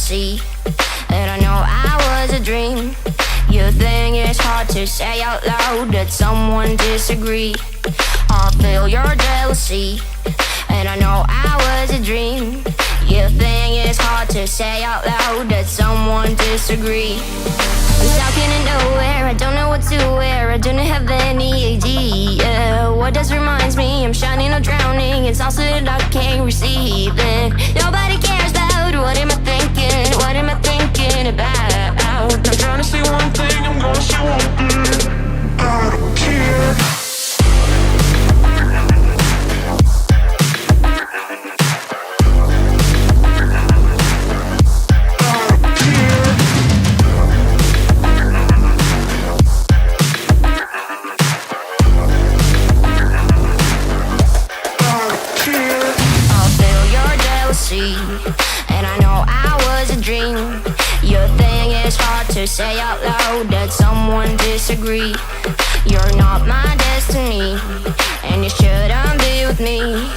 jealousy, and I know I was a dream. You think it's hard to say out loud that someone disagree. I feel your jealousy, and I know I was a dream. You think it's hard to say out loud that someone disagree. I'm stuck in nowhere, I don't know what to wear, I don't have any idea. What does reminds me, I'm shining or drowning, it's also that I can't receive it. Nobody cares about what am I thinking, what am I thinking about? I'm trying to say one thing, I'm gonna say one thing. I don't care. And I know I was a dream. Your thing is hard to say out loud that someone disagree. You're not my destiny, and you shouldn't be with me.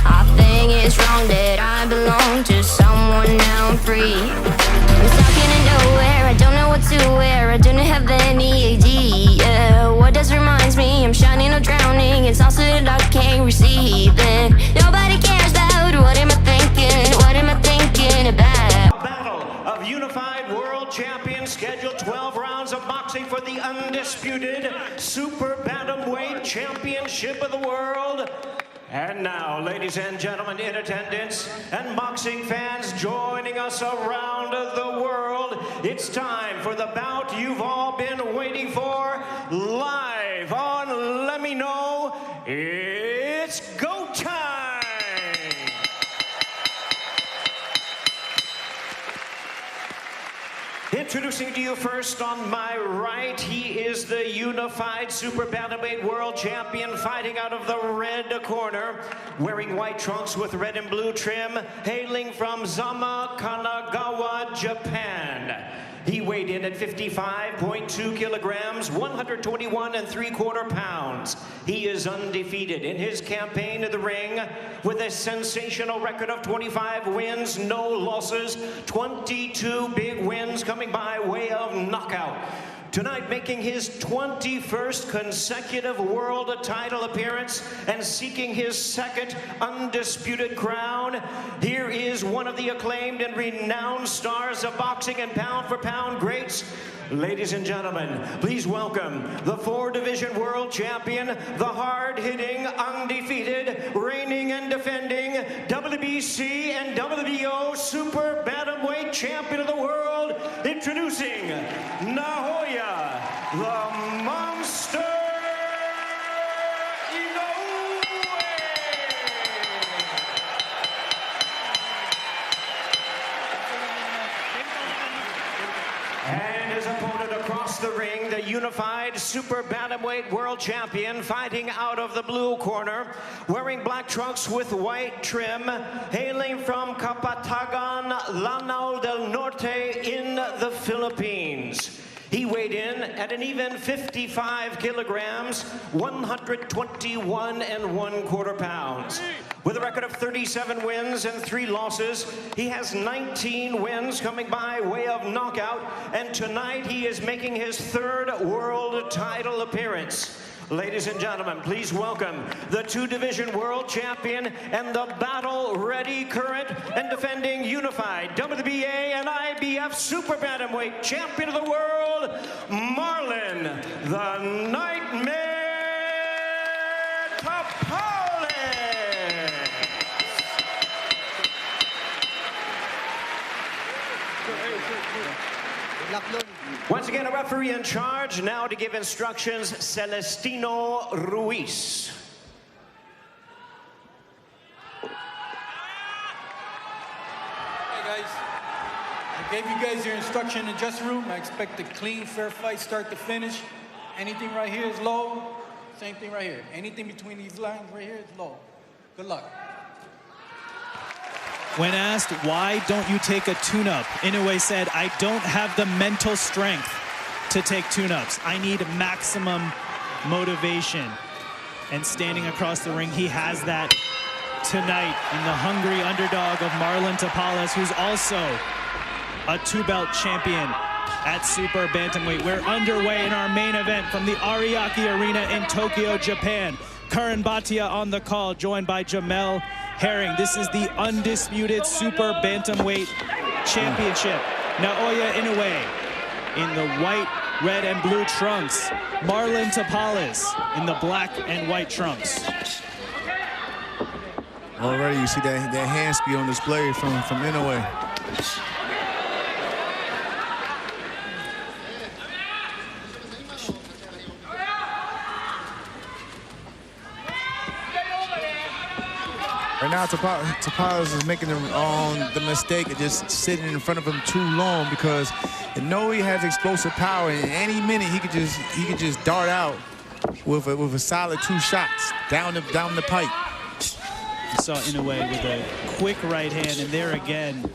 I think it's wrong that I belong to someone, now I'm free. I'm stuck in nowhere, I don't know what to wear, I don't have any idea. What does reminds me, I'm shining or drowning, it's also that I can't receive it. Nobody cares about what am I thinking, what am I thinking about? Battle of Unified World Champions, scheduled 12 rounds of boxing for the undisputed Super Bantamweight Championship of the World. And now, ladies and gentlemen in attendance and boxing fans joining us around the world, it's time for the bout you've all been waiting for, live on Let Me Know. It's go time! Introducing to you first on my right, he is the Unified Super Bantamweight World Champion, fighting out of the red corner, wearing white trunks with red and blue trim, hailing from Zama, Kanagawa, Japan. He weighed in at 55.2 kilograms, 121 3/4 pounds. He is undefeated in his campaign in the ring with a sensational record of 25 wins, no losses, 22 big wins coming by way of knockout. Tonight, making his 21st consecutive world title appearance and seeking his second undisputed crown, here is one of the acclaimed and renowned stars of boxing and pound-for-pound greats. Ladies and gentlemen, please welcome the 4-division world champion, the hard-hitting, undefeated, reigning and defending WBC and WBO Super Bantamweight Champion of the World, introducing Naoya, the Monster Inoue. And his opponent across the ring, the Unified Super Bantamweight World Champion, fighting out of the blue corner, wearing black trunks with white trim, hailing from Kapatagan, Lanao del Norte in the Philippines. He weighed in at an even 55 kilograms, 121 1/4 pounds. With a record of 37 wins and 3 losses, he has 19 wins coming by way of knockout, and tonight he is making his 3rd world title appearance. Ladies and gentlemen, please welcome the 2-division world champion and the battle-ready current and defending unified WBA and IBF Super Bantamweight Champion of the World, Marlon, the Nightmare Tapales. Once again, a referee in charge, now to give instructions, Celestino Ruiz. Hey guys, I gave you guys your instruction in the dressing room. I expect a clean, fair fight, start to finish. Anything right here is low, same thing right here. Anything between these lines right here is low. Good luck. When asked, why don't you take a tune-up, Inoue said, I don't have the mental strength to take tune-ups. I need maximum motivation. And standing across the ring, he has that tonight in the hungry underdog of Marlon Tapales, who's also a 2-belt champion at Super Bantamweight. We're underway in our main event from the Ariake Arena in Tokyo, Japan. Karan Bhatia on the call, joined by Jamel Herring. This is the undisputed Super Bantamweight Championship. Naoya Inoue in the white, red, and blue trunks. Marlon Tapales in the black and white trunks. Already you see that hand speed on display from Inoue. Right now, Tapales is making the mistake of just sitting in front of him too long, because Inoue has explosive power, and any minute he could just dart out with a solid 2 shots down the pipe. You saw Inoue with a quick right hand, and there again,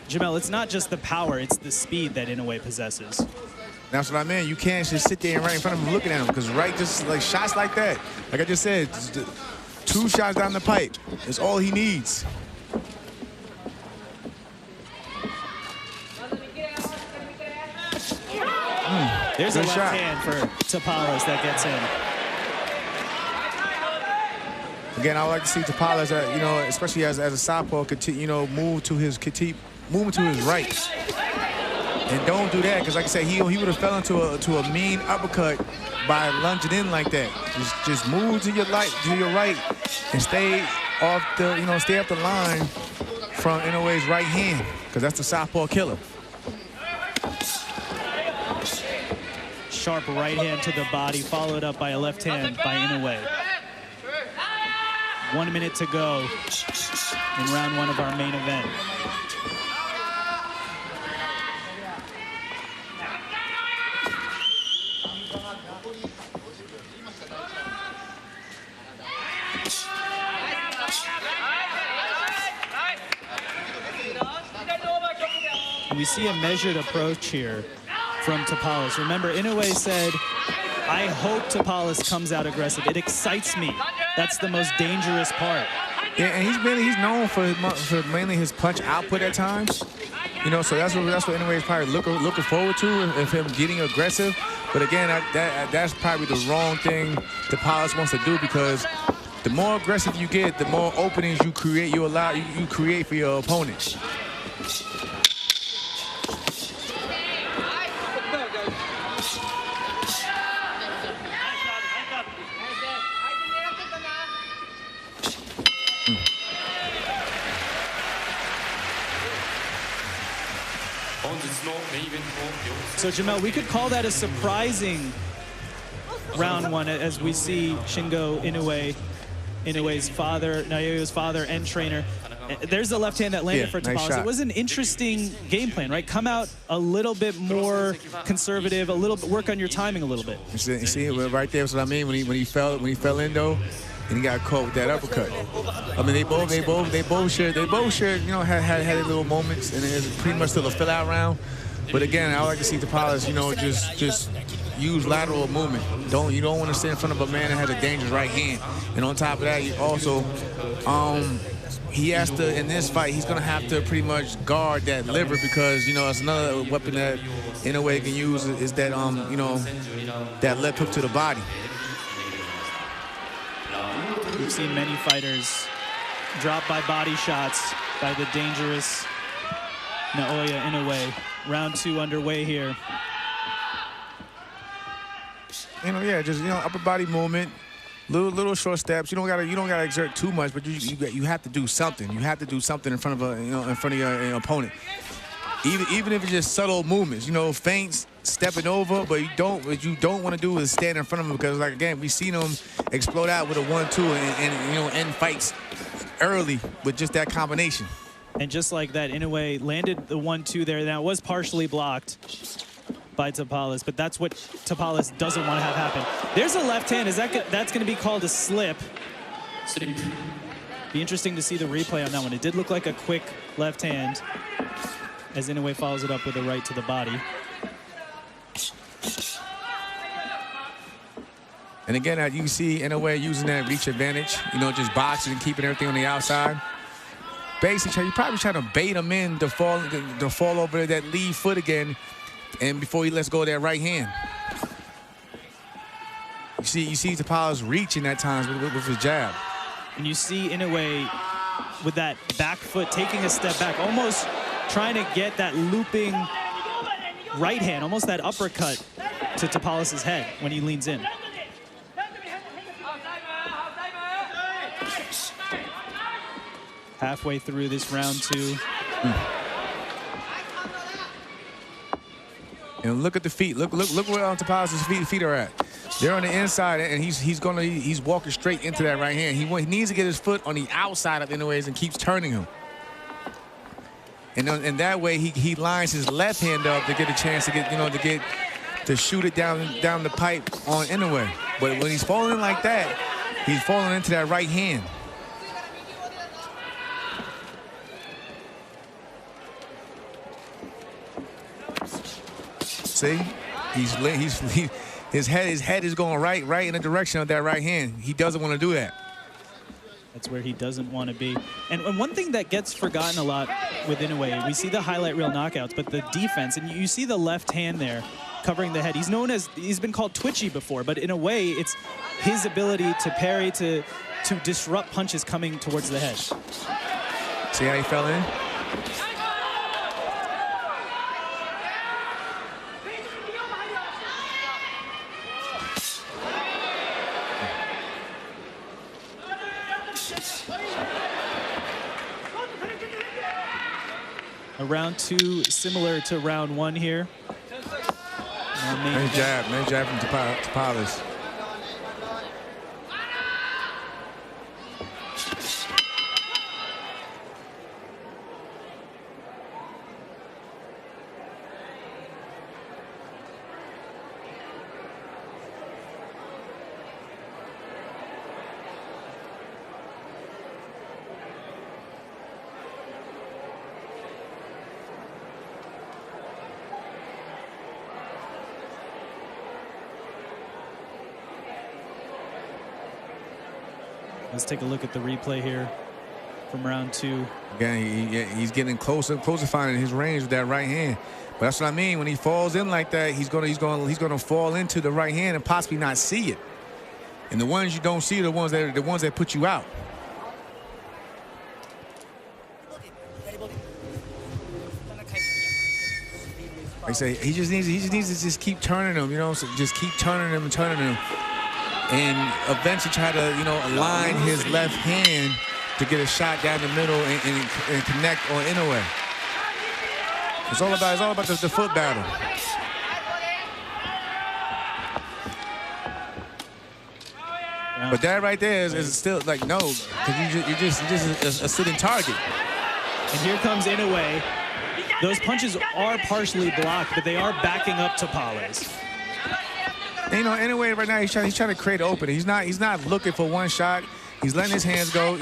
Jamel, it's not just the power, it's the speed that Inoue possesses. That's what I mean. You can't just sit there and right in front of him looking at him, because just like shots like that, like I just said, 2 shots down the pipe is all he needs. There's a Good left shot. hand for Tapales that gets in. Again, I would like to see Tapales, especially as a southpaw, move to his right. And don't do that, because like I said, he would have fell into a mean uppercut by lunging in like that. Just move to your right, and stay off the line from Inoue's right hand, because that's the southpaw killer. Sharp right hand to the body, followed up by a left hand by Inoue. 1 minute to go in round 1 of our main event. We see a measured approach here from Tapales. Remember, Inoue said, I hope Tapales comes out aggressive. It excites me. That's the most dangerous part. Yeah, and he's known for mainly his punch output at times. So that's what Inoue is probably looking forward to, of him getting aggressive. But again, that's probably the wrong thing Tapales wants to do, because the more aggressive you get, the more openings you create. You create for your opponent. So, Jamel, we could call that a surprising round 1, as we see Shingo Inoue's father, Naoya's father and trainer. There's the left hand that landed for Tapales. Nice shot. It was an interesting game plan, right? Come out a little bit more conservative, work on your timing a little bit. You see, right there is what I mean. When he fell in though, and he got caught with that uppercut. I mean, they both shared, had their little moments, and it's pretty much still a fill-out round. But again, I would like to see Tapales, just use lateral movement. You don't want to sit in front of a man that has a dangerous right hand. And on top of that, he also, he has to, in this fight, he's going to have to pretty much guard that liver, because, it's another weapon that Inoue can use is that, that left hook to the body. We've seen many fighters dropped by body shots by the dangerous Naoya Inoue. Round 2 underway here. Just upper body movement, little short steps. You don't gotta exert too much, but you have to do something. You have to do something in front of your opponent. Even if it's just subtle movements, feints, stepping over, but what you don't want to do is stand in front of him, because, like, again, we've seen him explode out with a 1-2 and end fights early with just that combination. And just like that, Inoue landed the 1-2 there. Now, it was partially blocked by Tapales, but that's what Tapales doesn't want to have happen. There's a left hand. That's going to be called a slip. Be interesting to see the replay on that one. It did look like a quick left hand, as Inoue follows it up with a right to the body. And again, you see Inoue using that reach advantage, just boxing and keeping everything on the outside. basically he probably trying to bait him in to fall over that lead foot again, and before he lets go of that right hand. You see Tapales reaching at times with his jab. And you see Inoue with that back foot taking a step back, almost trying to get that looping right hand, almost that uppercut to Tapales' head when he leans in. Halfway through this round 2. And look at the feet. Look where Tapales' feet are at. They're on the inside, and he's walking straight into that right hand. He needs to get his foot on the outside of Inoue's and keeps turning him. And that way he lines his left hand up to get a chance to to shoot it down the pipe on Inoue. But when he's falling like that, he's falling into that right hand. See, his head is going right in the direction of that right hand. He doesn't want to do that. That's where he doesn't want to be. And one thing that gets forgotten a lot with Inoue, we see the highlight reel knockouts, but the defense, and you see the left hand there covering the head. He's been called twitchy before, but in a way, it's his ability to parry, to disrupt punches coming towards the head. See how he fell in? A round 2 similar to round 1 here. Nice jab from Tapales. Let's take a look at the replay here from round 2. Again, he's getting closer finding his range with that right hand. But that's what I mean. When he falls in like that, he's gonna fall into the right hand and possibly not see it. And the ones you don't see are the ones that put you out. Like I say, he just needs to just keep turning him, so just keep turning him and turning him. And eventually try to, align his left hand to get a shot down the middle and connect on Inoue. It's all about the foot battle. But that right there is still like no, because you're just a sitting target. And here comes Inoue. Those punches are partially blocked, but they are backing up Tapales. And, Inoue right now he's trying to create an opening. He's not looking for one shot. He's letting his hands go.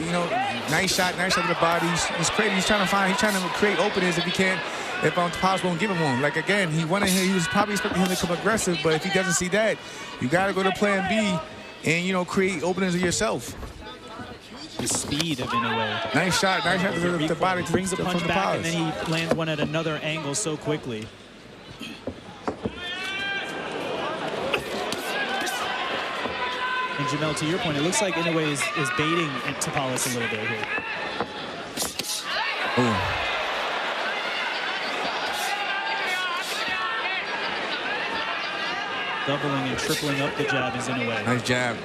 Nice shot to the body. He's trying to create openings if he can. If Tapales won't give him one. Like again, he was probably expecting him to come aggressive, but if he doesn't see that, you got to go to plan B and create openings of yourself. The speed of Inoue. Nice shot to the body. Brings the punch back, and then he lands one at another angle so quickly. And Jamel, to your point, it looks like Inoue is baiting Tapales a little bit here. Ooh. Doubling and tripling up the jab is Inoue. Nice jab.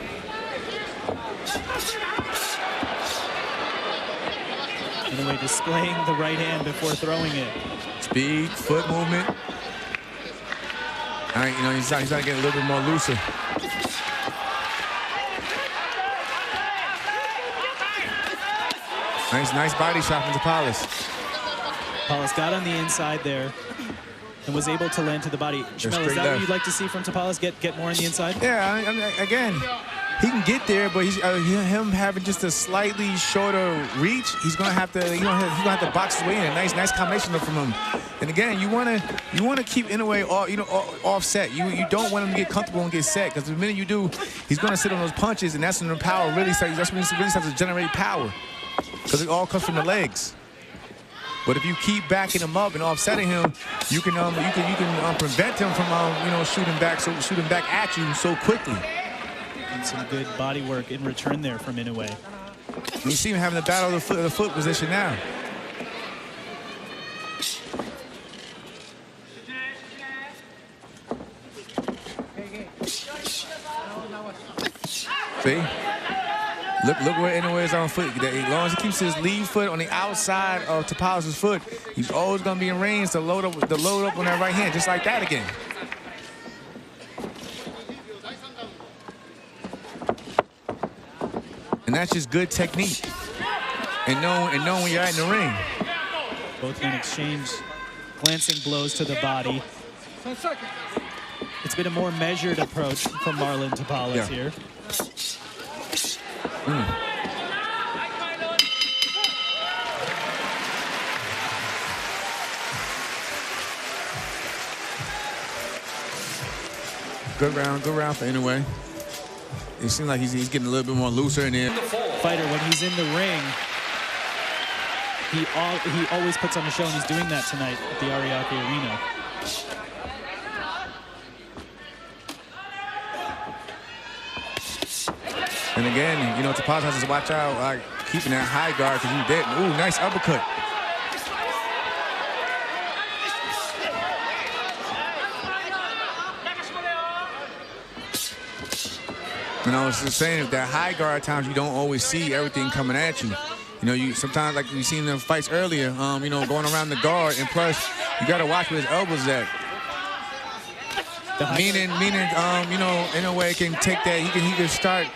Inoue displaying the right hand before throwing it. Speed, foot movement. All right, he's trying to get a little bit more looser. Nice body shot from Tapales. Tapales got on the inside there and was able to land to the body. Jamel, is that what you'd like to see from Tapales? Get more on the inside? Yeah, again, he can get there, but him having just a slightly shorter reach, he's gonna have to, he's gonna have to box his way in. A nice combination from him. And again, you wanna keep Inoue offset. You don't want him to get comfortable and get set, because the minute you do, he's gonna sit on those punches, and that's when the power really starts. That's when he really starts to generate power, because it all comes from the legs. But if you keep backing him up and offsetting him, you can prevent him from shooting back at you so quickly. And some good body work in return there from Inoue. You see him having the battle of the foot position now. See? Look where Inoue is on foot. As long as he keeps his lead foot on the outside of Tapales' foot, he's always going to be in range to load up on that right hand, just like that again. And that's just good technique. And knowing when you're in the ring. Both men exchange glancing blows to the body. It's been a more measured approach from Marlon Tapales here. Good round for Inoue. It seems like he's getting a little bit more looser in there. Fighter, when he's in the ring, he always puts on a show, and he's doing that tonight at the Ariake Arena. And again, Tapales has to watch out, like keeping that high guard, because he's dead. Ooh, nice uppercut. I was just saying, that high guard at times you don't always see everything coming at you. You sometimes, like we seen in the fights earlier, going around the guard, and plus you got to watch where his elbows at. Meaning, Inoue can take that. He can start,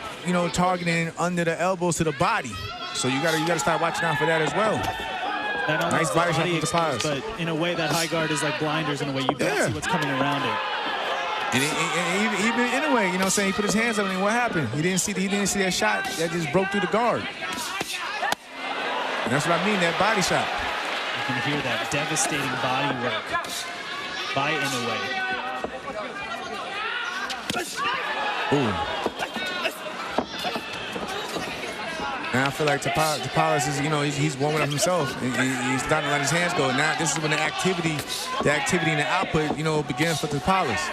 targeting under the elbows to the body. So you gotta start watching out for that as well. Nice body shot from Tapales. But in a way, that high guard is like blinders. In a way, you don't see what's coming around it. And even Inoue, saying he put his hands up, and what happened? He didn't see that shot that just broke through the guard. And that's what I mean, that body shot. You can hear that devastating body work by Inoue. Ooh. And I feel like Tapales is, he's warming up himself. He's starting to let his hands go. Now this is when the activity and the output, begins for Tapales.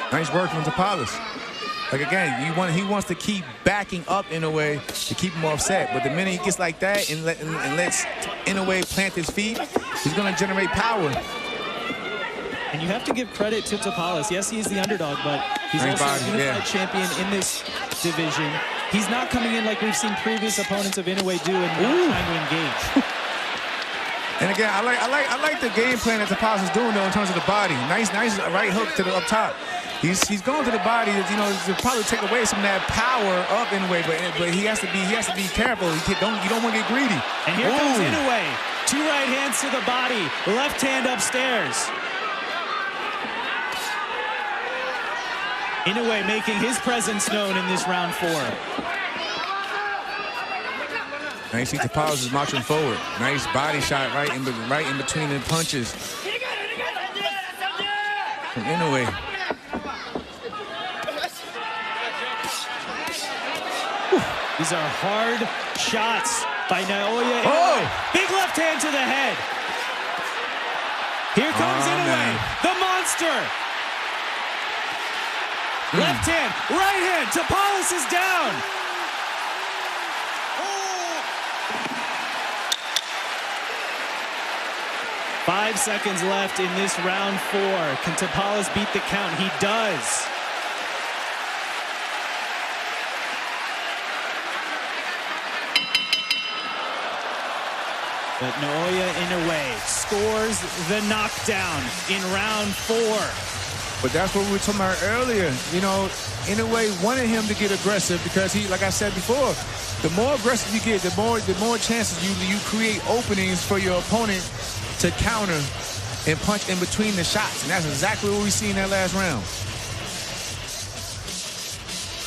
Nice work from Tapales. Like again, he wants to keep backing up in a way to keep him offset. But the minute he gets like that and lets Inoue plant his feet, he's going to generate power. And you have to give credit to Tapales. Yes, he's the underdog, but he's also a unified champion in this division. He's not coming in like we've seen previous opponents of Inoue do and not trying to engage. And again, I like the game plan that Tapales is doing though in terms of the body. Nice right hook to the up top. He's going to the body, to probably take away some of that power of Inoue, but he has to be careful. You don't want to get greedy. And here comes Inoue. 2 right hands to the body, left hand upstairs. Inoue making his presence known in this round 4. Now you see Tapales is marching forward. Nice body shot right in between the punches from Inoue. These are hard shots by Naoya. Big left hand to the head. Here comes Inoue, the monster. Left hand, right hand. Tapales is down. 5 seconds left in this round 4. Can Tapales beat the count? He does. But Naoya Inoue scores the knockdown in round 4. But that's what we were talking about earlier. Inoue wanted him to get aggressive because he, like I said before, the more aggressive you get, the more chances you create openings for your opponent to counter and punch in between the shots. And that's exactly what we see in that last round.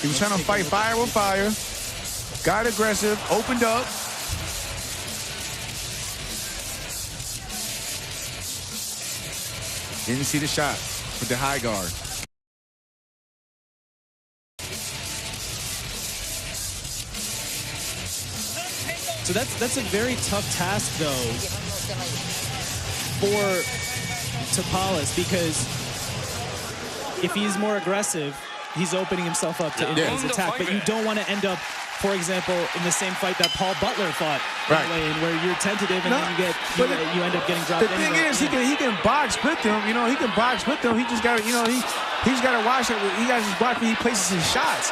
He was trying to fight fire with fire, got aggressive, opened up. Didn't see the shot with the high guard. So that's a very tough task, though, for Tapales, because if he's more aggressive, he's opening himself up to Inoue's attack. But you don't want to end up, for example, in the same fight that Paul Butler fought, in where you're tentative and then you end up getting dropped. The thing is, he can box with them. You know, he can box with them. He just got to, you know, he's got to watch it. He got to just watch where he places his shots.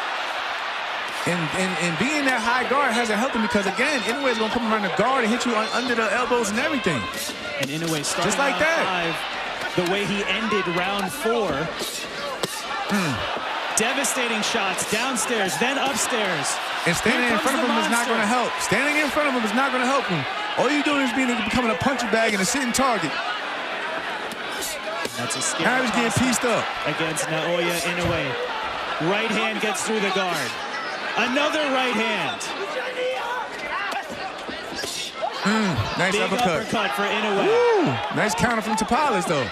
And being that high guard hasn't helped him because, again, Inoue is going to come around the guard and hit you under the elbows and everything. And Inoue started just like that. 5, the way he ended round 4. Devastating shots downstairs, then upstairs. And standing in front of him is not going to help. Standing in front of him is not going to help him. All you're doing is becoming a punching bag and a sitting target. That's a scary now he's getting pieced up. Against Naoya Inoue. Right hand gets through the guard. Another right hand. Nice Big uppercut for Inoue. Woo! Nice counter from Tapales, though.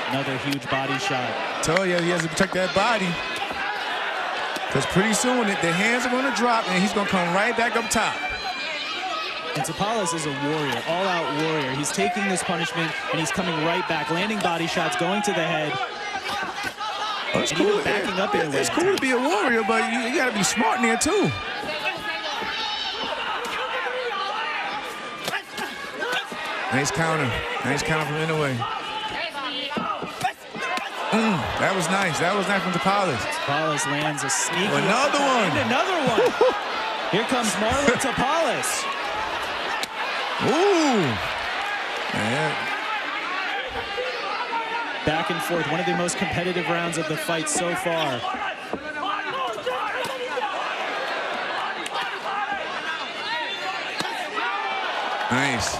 Another huge body shot. Tell you, he has to protect that body. Because pretty soon, the hands are going to drop, and he's going to come right back up top. And Tapales is a warrior, all-out warrior. He's taking this punishment, and he's coming right back, landing body shots, going to the head. Oh, it's cool. Backing up Inoue. It's cool to be a warrior, but you got to be smart in there, too. Nice counter. Nice counter from Inoue. That was nice. That was nice from Tapales. Tapales lands a sneaky another one. And another one. Here comes Marlon Tapales. Ooh. Man. Back and forth. One of the most competitive rounds of the fight so far. Nice.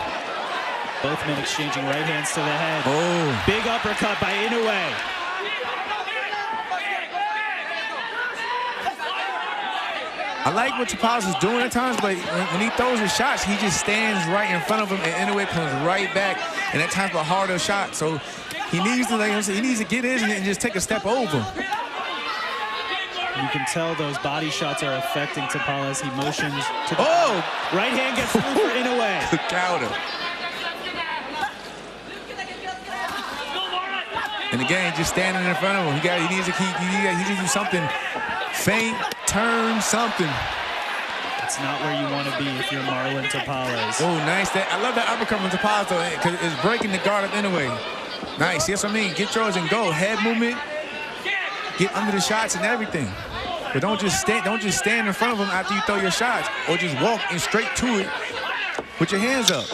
Both men exchanging right hands to the head. Oh. Big uppercut by Inoue. I like what Tapales is doing at times, but when he throws his shots, he just stands right in front of him, and Inoue comes right back, and that time's a harder shot. So he needs to, like he needs to get in and just take a step over. You can tell those body shots are affecting Tapales. He motions to the right hand gets through for Inoue. The counter. And again, just standing in front of him. He needs to do something. Feint, turn, something. It's not where you want to be if you're Marlon Tapales. Oh, nice. I love that uppercut from Tapales, though, because it's breaking the guard up Inoue. Nice. That's what I mean. Get yours and go. Head movement. Get under the shots and everything. But don't just stand in front of him after you throw your shots, or just walk in straight to it with your hands up.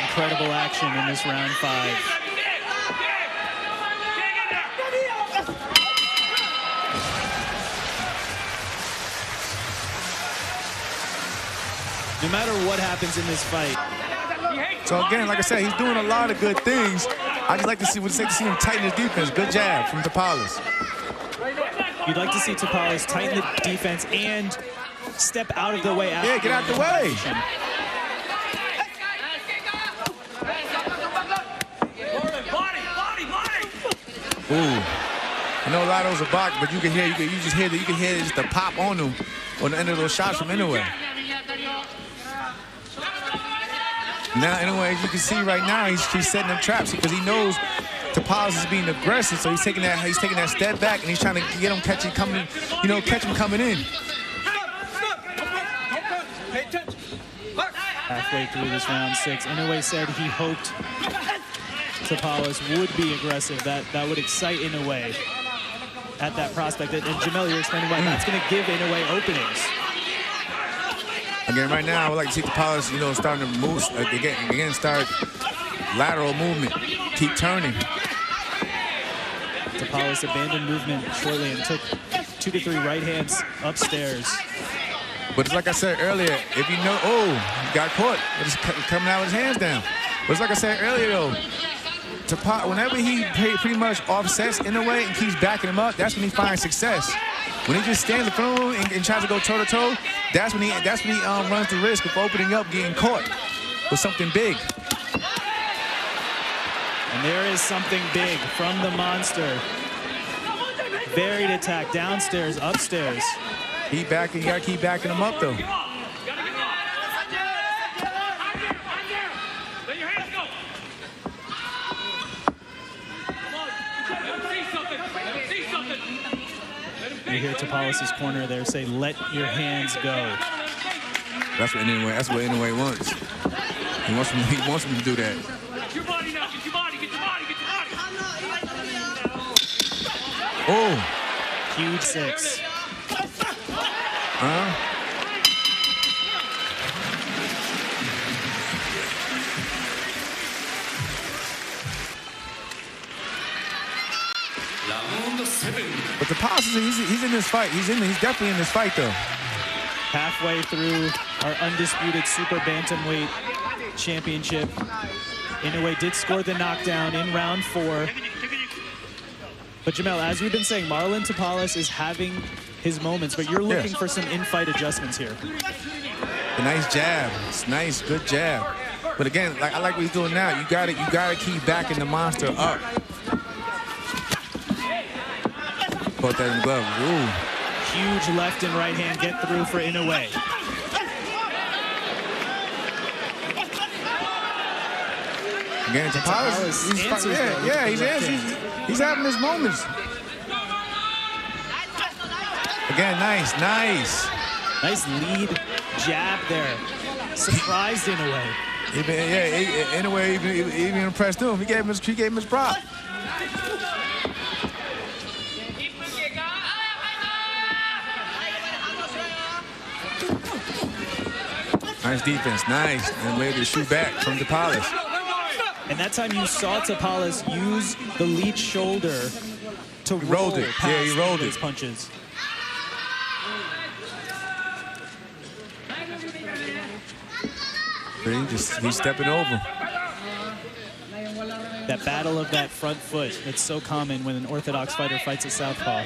Incredible action in this round 5. No matter what happens in this fight. So again, like I said, he's doing a lot of good things. I just like to see him tighten his defense. Good jab from Tapales. You'd like to see Tapales tighten the defense and step out of the way. Yeah, get out the way. Ooh. I know a lot of those are blocked, but you can hear just the pop on them on the end of those shots from Inoue. Now, Inoue, as you can see right now, he's setting up traps because he knows Tapales is being aggressive, so he's taking that step back and he's trying to get him catch him coming in. Halfway through this round 6, Inoue said he hoped Tapales would be aggressive. That would excite Inoue at that prospect. And Jamel, you're explaining why that's going to give Inoue openings. Again, right now, I would like to see Tapales, starting to move again, start lateral movement, keep turning. Tapales abandoned movement shortly and took 2 to 3 right hands upstairs. But it's like I said earlier, if you know, he got caught. It's coming out with his hands down. But it's like I said earlier, though, whenever he pretty much offsets Inoue and keeps backing him up, that's when he finds success. When he just stands in front of him and tries to go toe-to-toe, that's when he runs the risk of opening up, getting caught with something big. And there is something big from the monster. varied attack, downstairs, upstairs. He backing, you gotta keep backing him up though. You hear Tapales' corner there say, "Let your hands go." That's what Inoue wants. He wants him to do that. Get your body now. Get your body. Get your body. Get your body. Oh. Huge 6. But the Tapales, he's in this fight. He's definitely in this fight though. Halfway through our undisputed super bantamweight championship, Inoue did score the knockdown in round 4. But Jamel, as we've been saying, Marlon Tapales is having his moments, but you're looking for some in-fight adjustments here. A nice jab. It's nice, good jab. But again, I like what he's doing now. You gotta keep backing the monster up. Put that in the glove. Ooh. Huge left and right hand get through for Inoue. Again, Tapales, he's having his moments. Again, nice. Nice lead jab there. Surprised Inoue. Inoue even impressed him. He gave him his prop. Nice defense, nice. And way to shoot back from Tapales. And that time you saw Tapales use the lead shoulder to roll it. Yeah, he rolled his it. punches. He's stepping over. That battle of that front foot, it's so common when an orthodox fighter fights a southpaw.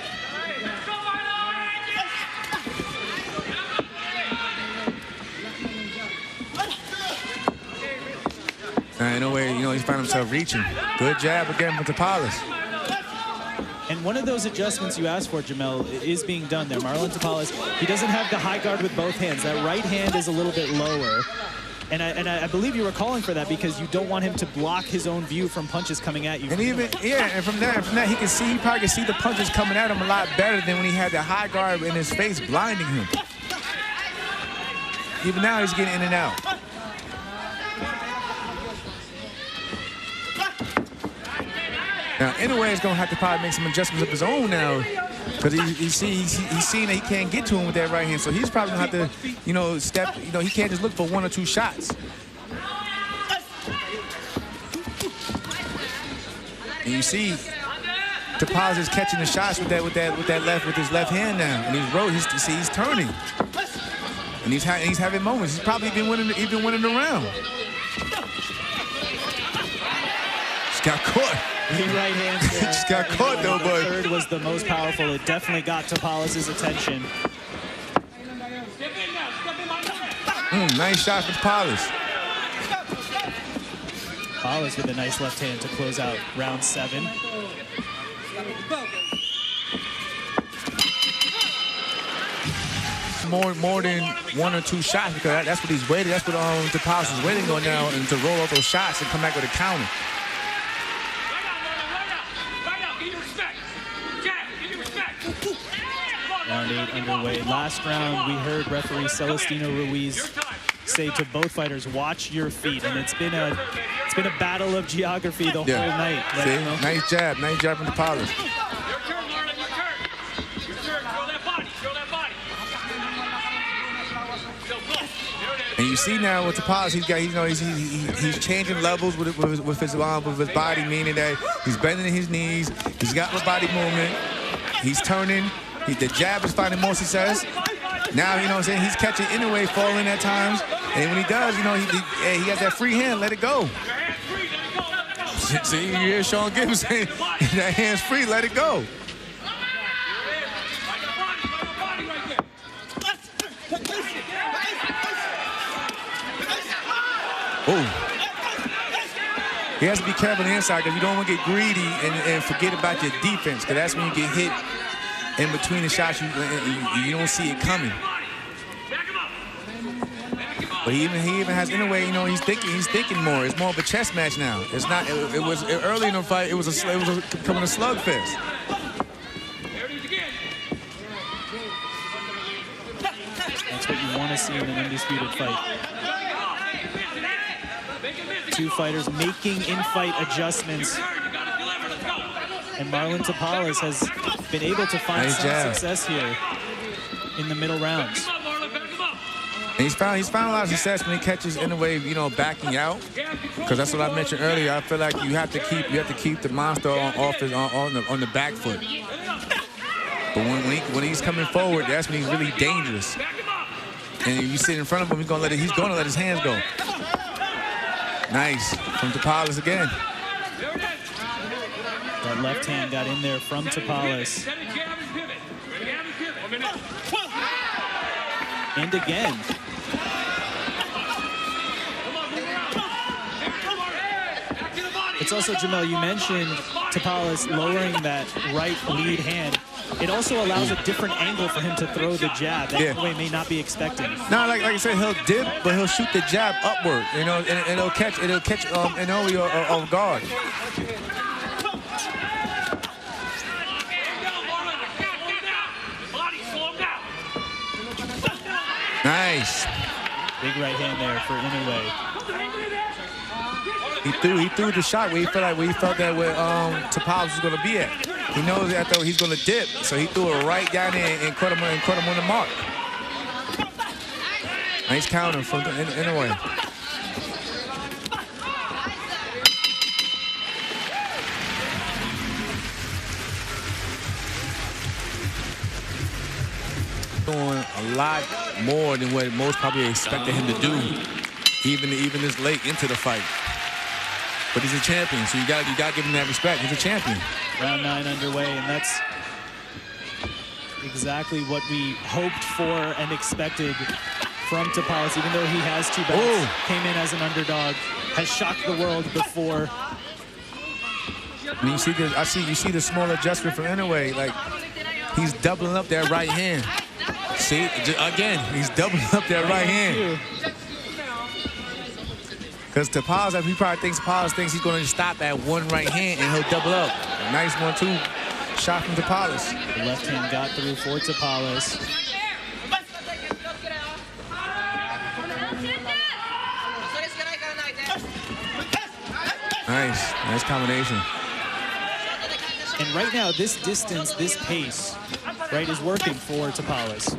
In a way, he's found himself reaching. Good jab again with Tapales. And one of those adjustments you asked for, Jamel, is being done there. Marlon Tapales, he doesn't have the high guard with both hands. That right hand is a little bit lower. And I believe you were calling for that because you don't want him to block his own view from punches coming at you. And and from that, he probably can see the punches coming at him a lot better than when he had the high guard in his face blinding him. Even now, he's getting in and out. Now, Inoue is going to have to probably make some adjustments of his own now because he's seeing that he can't get to him with that right hand. So he's probably going to have to, step, he can't just look for 1 or 2 shots. And you see Tapales is catching the shots with his left hand now. And he's turning. And he's having moments. He's probably been winning the round. Just got caught. He right hands there. Just got caught though, but the third was the most powerful. It definitely got Tapales' attention. Nice shot from Tapales. Tapales with a nice left hand to close out round 7. More than 1 or 2 shots because that's what he's waiting. That's what Tapales is waiting on now, and to roll off those shots and come back with a counter. Round 8 underway. Last round, we heard referee Celestino Ruiz say to both fighters, "Watch your feet," and it's been a battle of geography the whole night. See? Nice jab from Tapales. And you see now with Tapales, he's changing levels with his body, meaning that he's bending his knees, he's got the body movement, he's turning. The jab is finding more success. Now, he's catching Inoue falling at times. And when he does, he has that free hand, let it go. See, you hear Sean Gibbs saying, that hand's free, let it go. Oh. He has to be careful on the inside because you don't want to get greedy and forget about your defense because that's when you get hit in between the shots, you don't see it coming. But he even has Inoue, you know, he's thinking more. It's more of a chess match now. It's not. It was early in the fight. It was becoming a slugfest. That's what you want to see in an undisputed fight. Two fighters making in-fight adjustments. And Marlon Tapales has been able to find some success here in the middle rounds. And he's found a lot of success when he catches Inoue, you know, backing out. Because that's what I mentioned earlier. I feel like you have to keep the monster on the back foot. But when he's coming forward, that's when he's really dangerous. And if you sit in front of him, he's gonna let his hands go. Nice from Tapales again. That left hand got in there from Tapales. And again. It's also, Jamel, you mentioned Tapales lowering that right lead hand. It also allows a different angle for him to throw the jab that Inoue may not be expecting. No, like I said, he'll dip, but he'll shoot the jab upward, you know, and it'll catch Inoue off guard. Nice. Big right hand there for Inoue. He threw the shot where he felt that where Tapales was going to be at. He knows that though he's going to dip, so he threw it right down there and caught him on the mark. Nice counter from Inoue. Doing a lot more than what most probably expected him to do, even this late into the fight. But he's a champion, so you got to give him that respect. He's a champion. Round 9 underway, and that's exactly what we hoped for and expected from Tapales. Even though he has 2 belts, came in as an underdog, has shocked the world before. And you see the small adjustment from Inoue, like he's doubling up that right hand. See, again, he's doubling up that right hand. Because Tapales, he probably thinks he's going to stop at one right hand and he'll double up. A nice 1-2 shot from Tapales. The left hand got through for Tapales. Nice combination. And right now, this distance, this pace, right, is working for Tapales.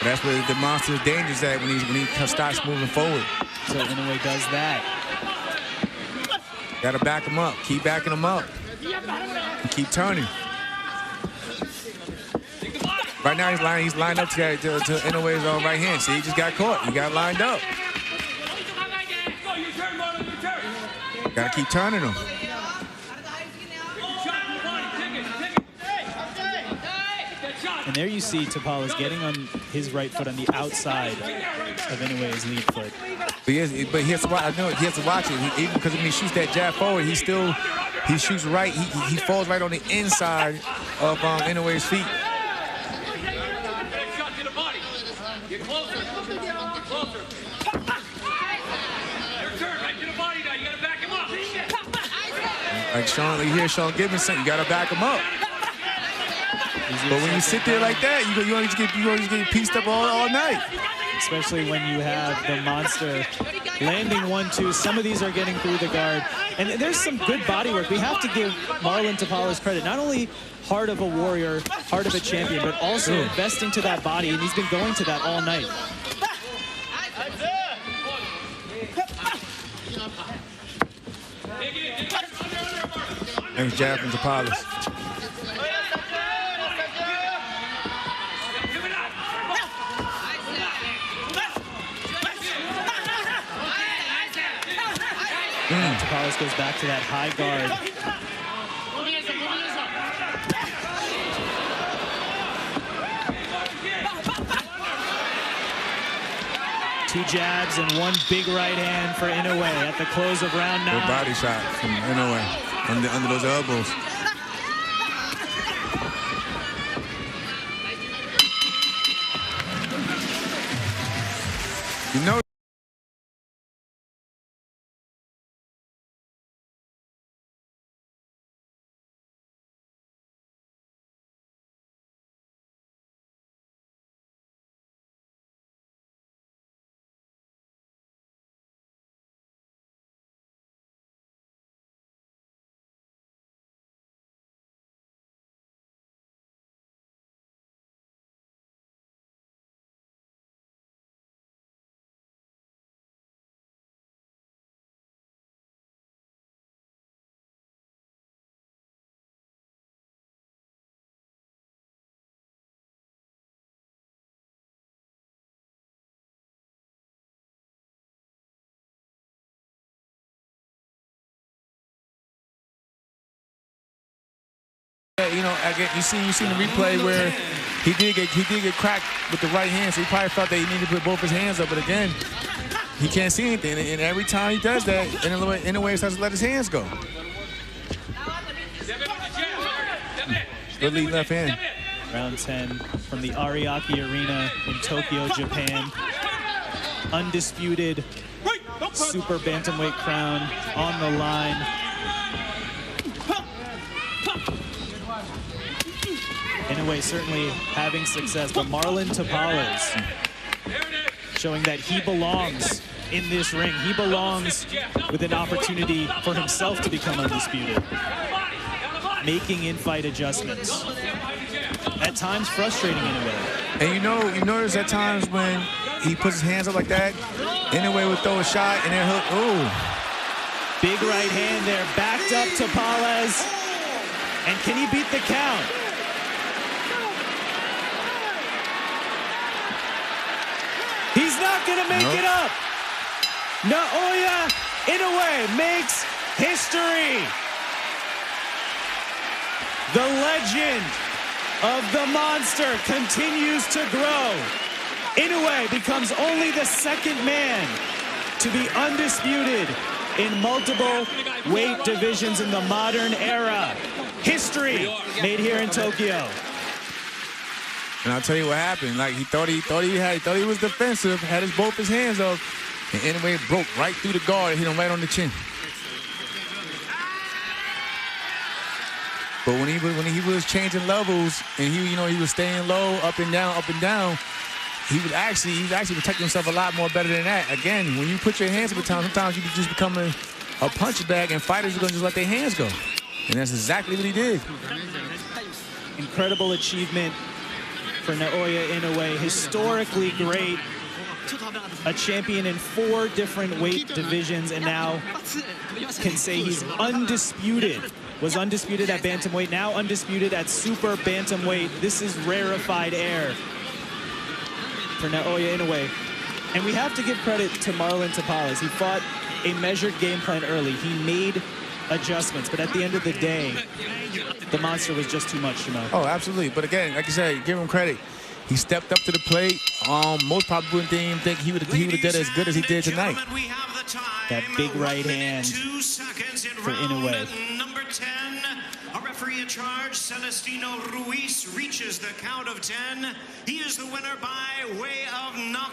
That's where the monster's dangerous at when he starts moving forward. So Inoue does that. Got to back him up. Keep backing him up. And keep turning. Right now he's lined up to Inoue's right hand. See, he just got caught. He got lined up. Got to keep turning him. And there you see Tapales getting on his right foot on the outside of Inoue's lead foot. But he has to watch. I know he has to watch it. Even because when he shoots that jab forward, he shoots right. He falls right on the inside of Inoue's feet. Get closer. Closer. Your turn, right to the body now. You gotta back him up. Like Sean, you hear Sean Gibbons saying, you gotta back him up. But when you sit there like that, you always get pieced up all night. Especially when you have the monster landing 1-2. Some of these are getting through the guard. And there's some good body work. We have to give Marlon Tapales credit. Not only heart of a warrior, heart of a champion, but also investing to that body. And he's been going to that all night. Nice jab from Tapales. Tapales goes back to that high guard. 2 jabs and 1 big right hand for Inoue at the close of round 9. Good body shot from Inoue under those elbows. You know. You know, again, you see the replay where he did get cracked with the right hand, so he probably felt that he needed to put both his hands up. But again, he can't see anything, and every time he does that, Inoue starts to let his hands go. Good lead left hand. Round 10 from the Ariake Arena in Tokyo, Japan. Undisputed super bantamweight crown on the line. Inoue certainly having success, but Marlon Tapales showing that he belongs in this ring. He belongs with an opportunity for himself to become undisputed. Making in-fight adjustments. At times frustrating Inoue. And you notice at times when he puts his hands up like that, Inoue would throw a shot and then he'll, ooh. Big right hand there, backed up Tapales. And can he beat the count? He's not gonna make it up. Naoya Inoue makes history. The legend of the monster continues to grow. Inoue becomes only the 2nd man to be undisputed in multiple weight divisions in the modern era. History made here in Tokyo. And I'll tell you what happened. Like he thought he was defensive, had both his hands up, and Inoue broke right through the guard and hit him right on the chin. But when he was changing levels and he was staying low, up and down, he was actually protecting himself a lot more better than that. Again, when you put your hands up, sometimes you can just become a punch bag, and fighters are gonna just let their hands go. And that's exactly what he did. Incredible achievement for Naoya Inoue, historically great, a champion in 4 different weight divisions, and now can say he's undisputed. Was undisputed at bantamweight, now undisputed at super bantamweight. This is rarefied air for Naoya Inoue. And we have to give credit to Marlon Tapales. He fought a measured game plan early. He made adjustments, but at the end of the day, the monster was just too much, Oh, absolutely. But again, like I said, give him credit. He stepped up to the plate. Most probably didn't even think he would have did as good as he did tonight. That big right hand for Inoue. Number 10, a referee in charge, Celestino Ruiz, reaches the count of 10. He is the winner by way of knockout.